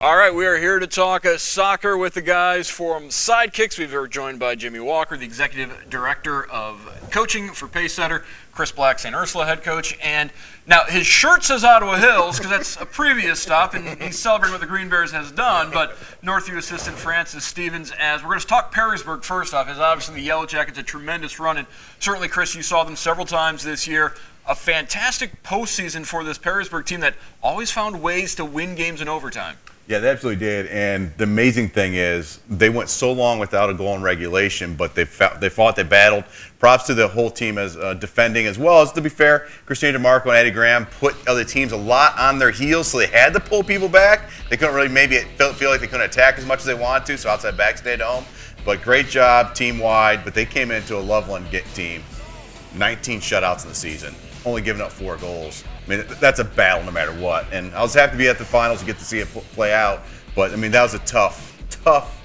All right, we are here to talk soccer with the guys from Sidekicks. We're joined by Jimmy Walker, the Executive Director of Coaching for Pacesetter, Chris Black, St. Ursula head coach. And now his shirt says Ottawa Hills because that's a previous stop, and he's celebrating what the Green Bears has done. But Northview assistant Francis Stevens, as we're going to talk Perrysburg first off, is obviously the Yellow Jackets, a tremendous run. And certainly, Chris, you saw them several times this year. A fantastic postseason for this Perrysburg team that always found ways to win games in overtime. Yeah, they absolutely did. And the amazing thing is they went so long without a goal in regulation, but they fought, they battled. Props to the whole team as defending, as well as, to be fair, Christina DeMarco and Eddie Graham put other teams a lot on their heels, so they had to pull people back. They couldn't really feel like they couldn't attack as much as they wanted to, so outside back stayed home. But great job team-wide, but they came into a Loveland team. 19 shutouts in the season, only giving up 4 goals. I mean, that's a battle no matter what. And I was happy to be at the finals to get to see it play out. But, I mean, that was a tough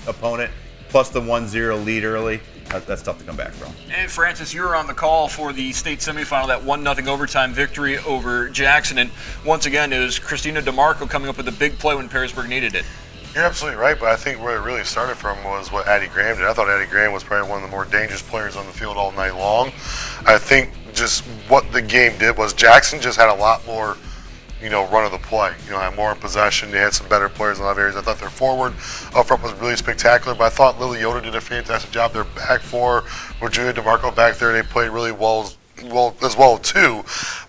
opponent, plus the 1-0 lead early. That's tough to come back from. And, Francis, you were on the call for the state semifinal, that 1-0 overtime victory over Jackson. And once again, it was Christina DeMarco coming up with a big play when Perrysburg needed it. You're absolutely right, but I think where it really started from was what Addie Graham did. I thought Addie Graham was probably one of the more dangerous players on the field all night long. I think just what the game did was Jackson just had a lot more, run of the play. Had more in possession. They had some better players in a lot of areas. I thought their forward up front was really spectacular, but I thought Lily Yoder did a fantastic job. Their back four with Julia DeMarco back there, they played really well as well too,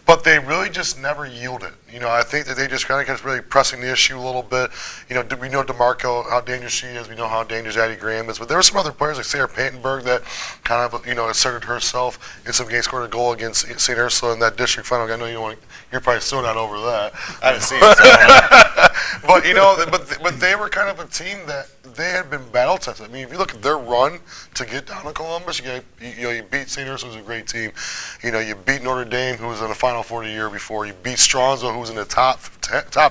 but they really just never yielded. I think that they just kind of kept really pressing the issue a little bit. We know DeMarco, how dangerous she is. We know how dangerous Addie Graham is, but there were some other players like Sarah Pantenberg that kind of asserted herself in some games, scored a goal against St. Ursula in that district final. I know you're probably still not over that. I didn't see it. But they were kind of a team that they had been battle tested. I mean, if you look at their run to get down to Columbus, you beat St. Ursula, who's a great team. You beat Notre Dame, who was in the Final Four the year before. You beat Strongsville, who was in the top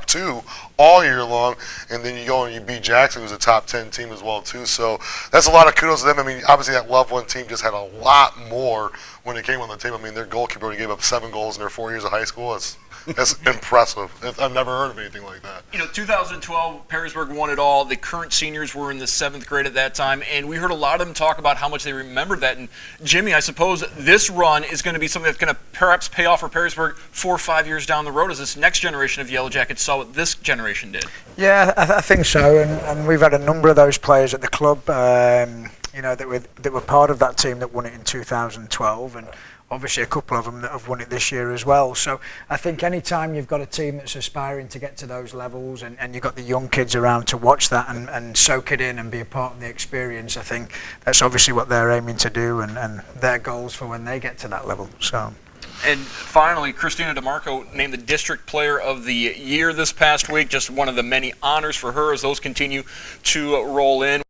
2 all year long, and then you go and you beat Jackson, who's a top 10 team as well too. So that's a lot of kudos to them. I mean, obviously that Loveland team just had a lot more when it came on the table. I mean, their goalkeeper only gave up 7 goals in their 4 years of high school. That's impressive. I've never heard of anything like that. 2012, Perrysburg won it all. The current seniors were in the 7th grade at that time, and we heard a lot of them talk about how much they remembered that. And Jimmy, I suppose this run is going to be something that's going to perhaps pay off for Perrysburg 4 or 5 years down the road as this next generation of Yellow Jackets saw what this generation did. Yeah, I think so, and we've had a number of those players at the club, that were part of that team that won it in 2012, and obviously a couple of them that have won it this year as well. So I think any time you've got a team that's aspiring to get to those levels and you've got the young kids around to watch that and soak it in and be a part of the experience, I think that's obviously what they're aiming to do and their goals for when they get to that level. So. And finally, Christina DeMarco named the District Player of the Year this past week. Just one of the many honors for her as those continue to roll in.